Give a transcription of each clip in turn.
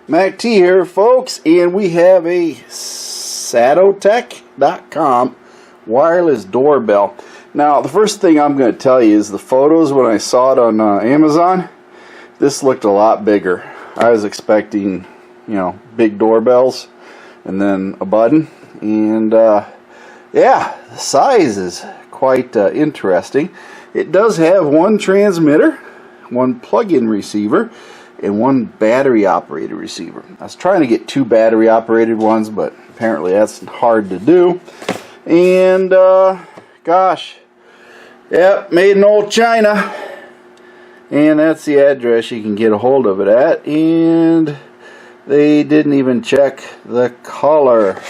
MACT here, folks, and we have a SadoTech.com wireless doorbell. Now, the first thing I'm going to tell you is the photos when I saw it on Amazon, this looked a lot bigger. I was expecting, you know, big doorbells and then a button, and yeah, the size is quite interesting. It does have one transmitter, one plug-in receiver, and one battery operated receiver. I was trying to get two battery operated ones, but apparently that's hard to do. And gosh, yep, made in old China, and that's the address you can get a hold of it at. And they didn't even check the color,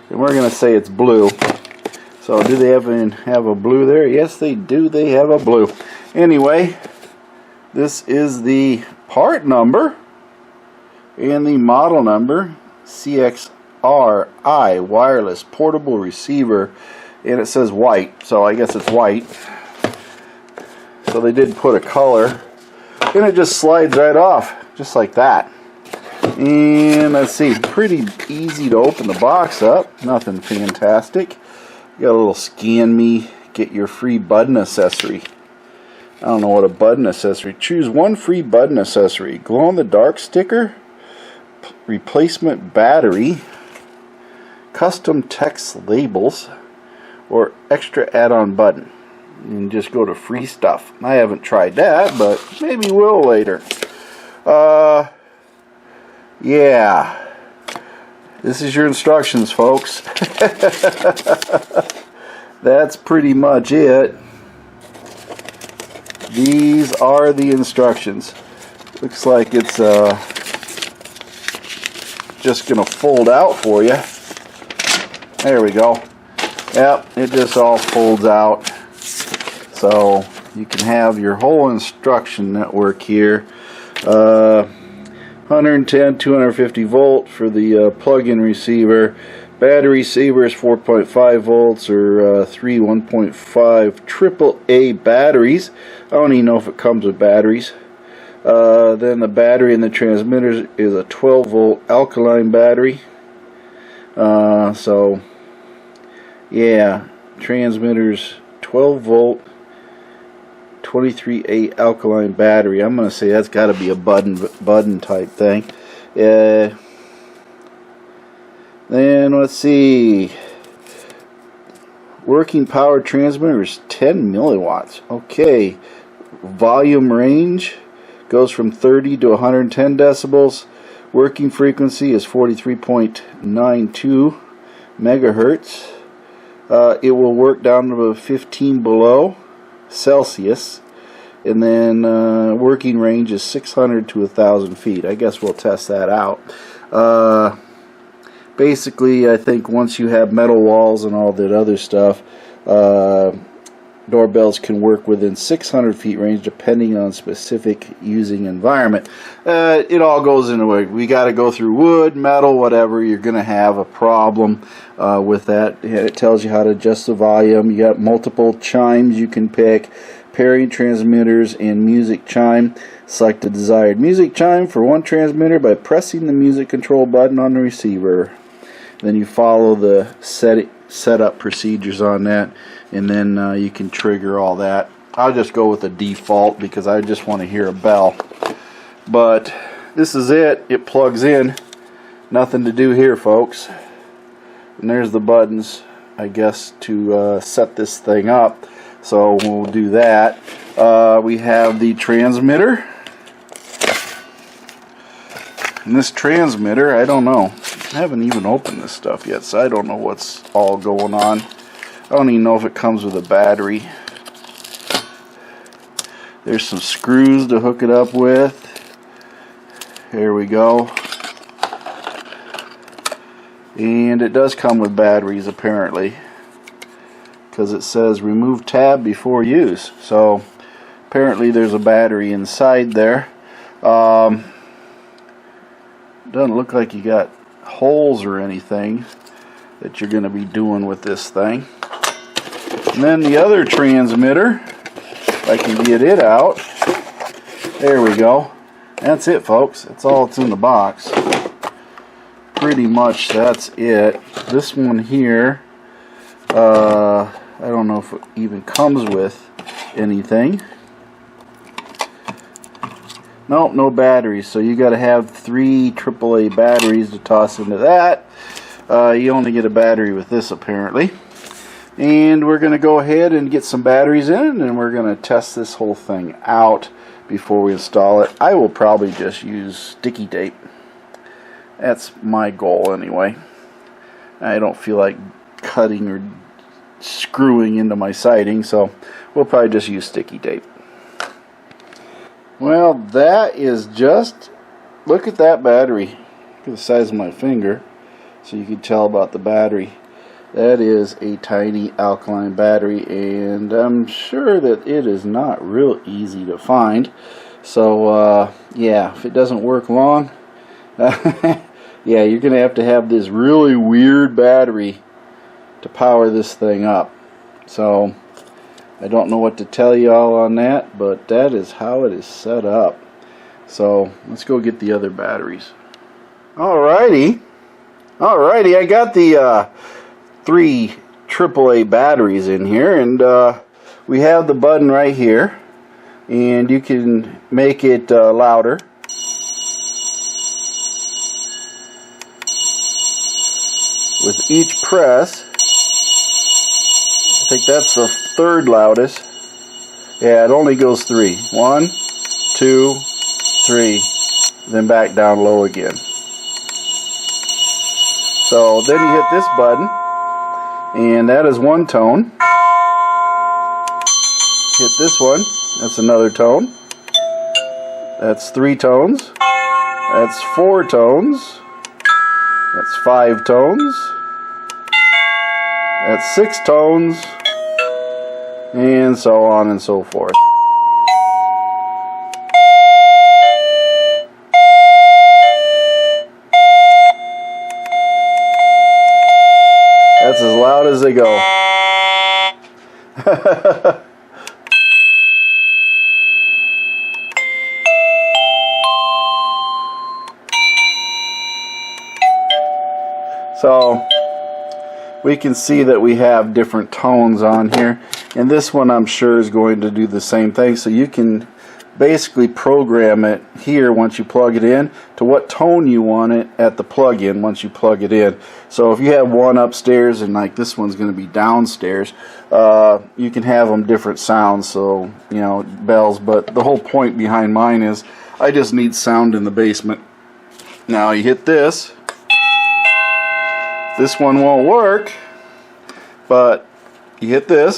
and we're gonna say it's blue. So do they even have a blue there? Yes, they do. They have a blue. Anyway, this is the part number and the model number, CXRi wireless portable receiver, and it says white, so I guess it's white. So they did put a color, and it just slides right off just like that. And let's see, pretty easy to open the box up, nothing fantastic. You got a little scan me, get your free button accessory. I don't know what a button accessory. Choose one free button accessory. Glow-in-the-dark sticker, replacement battery, custom text labels, or extra add-on button. And just go to free stuff. I haven't tried that, but maybe we'll later. Yeah. This is your instructions, folks. That's pretty much it. These are the instructions. Looks like it's just gonna fold out for you. There we go. Yep, it just all folds out. So you can have your whole instruction network here. 110, 250 volt for the plug-in receiver. Battery receiver is 4.5 volts or 3 1.5 AAA batteries. I don't even know if it comes with batteries. Then the battery in the transmitters is a 12 volt alkaline battery. So yeah, transmitters 12 volt 23A alkaline battery. I'm gonna say that's got to be a button type thing. Then let's see. Working power transmitter is 10 milliwatts. Okay. Volume range goes from 30 to 110 decibels. Working frequency is 43.92 megahertz. It will work down to 15 below Celsius. And then working range is 600 to 1,000 feet. I guess we'll test that out. Basically, I think once you have metal walls and all that other stuff, doorbells can work within 600 feet range depending on specific using environment. It all goes into it. We got to go through wood, metal, whatever. You're going to have a problem with that. It tells you how to adjust the volume. You got multiple chimes you can pick, pairing transmitters and music chime. Select the desired music chime for one transmitter by pressing the music control button on the receiver. Then you follow the setup procedures on that, and then you can trigger all that. I'll just go with the default because I just want to hear a bell. But this is it. It plugs in. Nothing to do here, folks. And there's the buttons, I guess, to set this thing up. So we'll do that. We have the transmitter. And this transmitter, I don't know. I haven't even opened this stuff yet, so I don't know what's all going on. I don't even know if it comes with a battery. There's some screws to hook it up with. Here we go. And it does come with batteries, apparently, because it says remove tab before use. So apparently there's a battery inside there. Doesn't look like you got holes or anything that you're going to be doing with this thing. And then the other transmitter, if I can get it out. There we go. that's it, folks. That's all that's in the box. Pretty much that's it. This one here, I don't know if it even comes with anything. Nope, no batteries. So you got to have 3 AAA batteries to toss into that. You only get a battery with this apparently. And we're going to go ahead and get some batteries in, and we're going to test this whole thing out before we install it. I will probably just use sticky tape. That's my goal anyway. I don't feel like cutting or screwing into my siding, so we'll probably just use sticky tape. Well, that is just, look at that battery. Look at the size of my finger, so you can tell about the battery. That is a tiny alkaline battery, and I'm sure that it is not real easy to find. So yeah, if it doesn't work long, yeah, you're gonna have to have this really weird battery to power this thing up. So I don't know what to tell you all on that, but that is how it is set up. So let's go get the other batteries. Alrighty, I got the 3 AAA batteries in here, and we have the button right here, and you can make it louder. With each press, I think that's the 3rd loudest. Yeah, it only goes 3. 1, 2, 3, then back down low again. So then you hit this button, and that is 1 tone. Hit this one, that's another tone. That's 3 tones. That's 4 tones. That's 5 tones. That's 6 tones. And so on and so forth. That's as loud as they go. So we can see that we have different tones on here, and this one I'm sure is going to do the same thing. So you can basically program it here once you plug it in to what tone you want it at the plug-in once you plug it in. So if you have one upstairs and like this one's going to be downstairs, you can have them different sounds, so you know, bells. But the whole point behind mine is I just need sound in the basement. Now you hit this. This one won't work, but you hit this.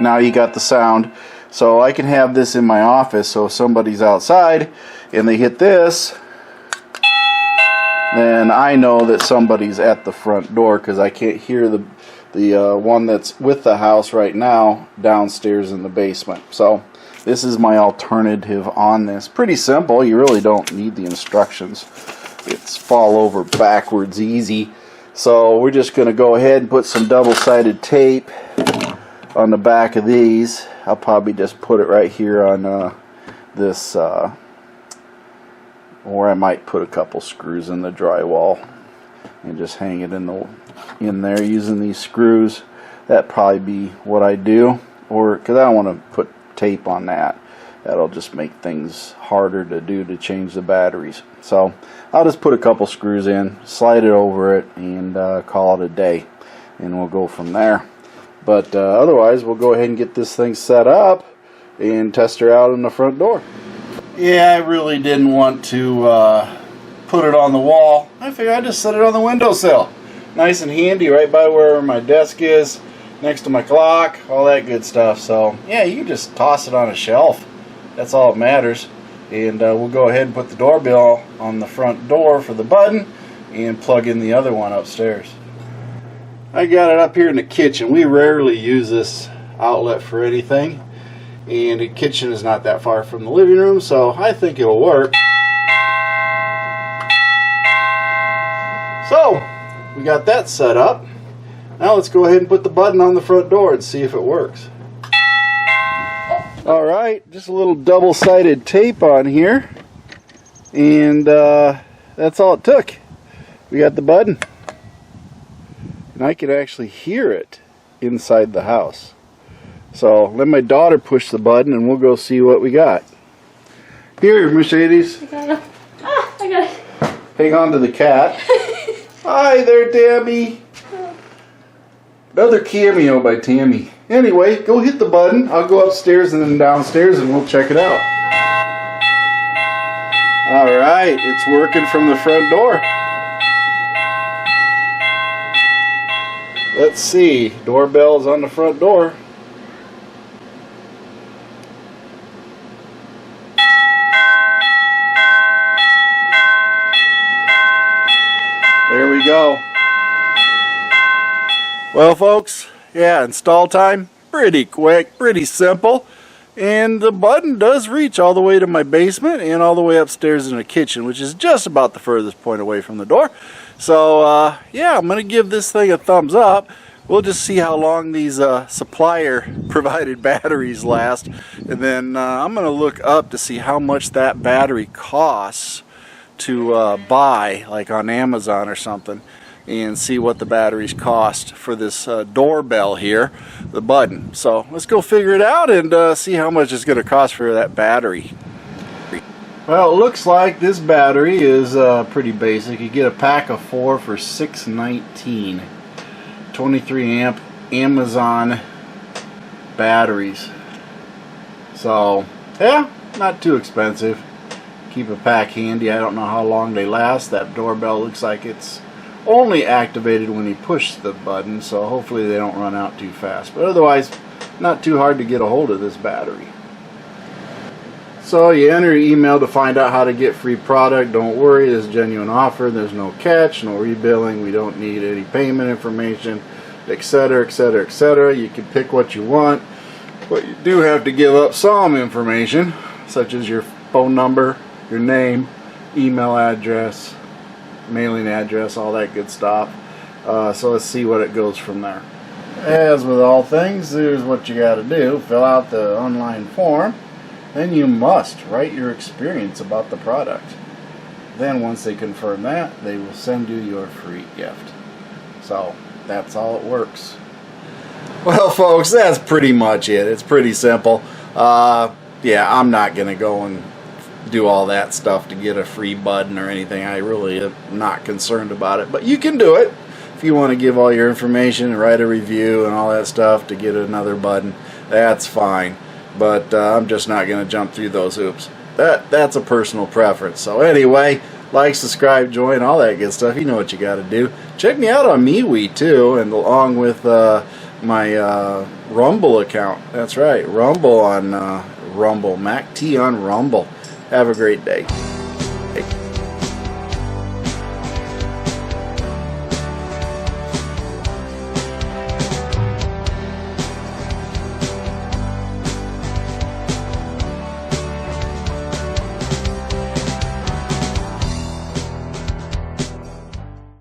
Now you got the sound. So I can have this in my office, so if somebody's outside and they hit this, then I know that somebody's at the front door, because I can't hear the one that's with the house right now downstairs in the basement. So this is my alternative on this. Pretty simple. You really don't need the instructions. It's fall over backwards easy. So we're just going to go ahead and put some double-sided tape on the back of these. I'll probably just put it right here on this, or I might put a couple screws in the drywall and just hang it in there using these screws. That'd probably be what I do, or because I don't want to put tape on that. That'll just make things harder to do to change the batteries. So I'll just put a couple screws in, slide it over it, and call it a day, and we'll go from there. But otherwise, we'll go ahead and get this thing set up and test her out in the front door. Yeah, I really didn't want to put it on the wall. I figured I'd just set it on the windowsill. Nice and handy right by where my desk is, next to my clock, all that good stuff. So yeah, you can just toss it on a shelf. That's all that matters. And we'll go ahead and put the doorbell on the front door for the button and plug in the other one upstairs. I got it up here in the kitchen. We rarely use this outlet for anything, and the kitchen is not that far from the living room, so I think it'll work. So we got that set up. Now let's go ahead and put the button on the front door and see if it works. Alright, just a little double-sided tape on here, and that's all it took. We got the button, and I could actually hear it inside the house. So let my daughter push the button and we'll go see what we got. Here, Mercedes. I got it. Hang on to the cat. Hi there, Tammy. Another cameo by Tammy. Anyway, go hit the button. I'll go upstairs and then downstairs and we'll check it out. Alright, it's working from the front door. Let's see. Doorbell's on the front door. There we go. Well, folks, yeah, install time, pretty quick, pretty simple. And the button does reach all the way to my basement and all the way upstairs in the kitchen, which is just about the furthest point away from the door. So, yeah, I'm going to give this thing a thumbs up. We'll just see how long these supplier-provided batteries last. And then I'm going to look up to see how much that battery costs to buy, like on Amazon or something, and see what the batteries cost for this doorbell here, the button. So let's go figure it out and see how much it's going to cost for that battery. Well, it looks like this battery is pretty basic. You get a pack of 4 for $6.19. 23 amp Amazon batteries. So yeah, not too expensive. Keep a pack handy. I don't know how long they last. That doorbell looks like it's only activated when you push the button, so hopefully they don't run out too fast. But otherwise, not too hard to get a hold of this battery. So you enter your email to find out how to get free product. Don't worry, this is a genuine offer. There's no catch, no rebilling. We don't need any payment information, etc., etc., etc. You can pick what you want, but you do have to give up some information, such as your phone number, your name, email address, mailing address, all that good stuff. So let's see what it goes from there. As with all things, here's what you got to do. Fill out the online form. Then you must write your experience about the product. Then once they confirm that, they will send you your free gift. So that's all it works. Well, folks, that's pretty much it. It's pretty simple. Yeah, I'm not going to go and do all that stuff to get a free button or anything. I really am not concerned about it. But you can do it if you want to give all your information and write a review and all that stuff to get another button. That's fine. But I'm just not going to jump through those hoops. That's a personal preference. So anyway, like, subscribe, join, all that good stuff. You know what you got to do. Check me out on MeWe too, and along with my Rumble account. That's right, Rumble on Rumble, MACT on Rumble. Have a great day.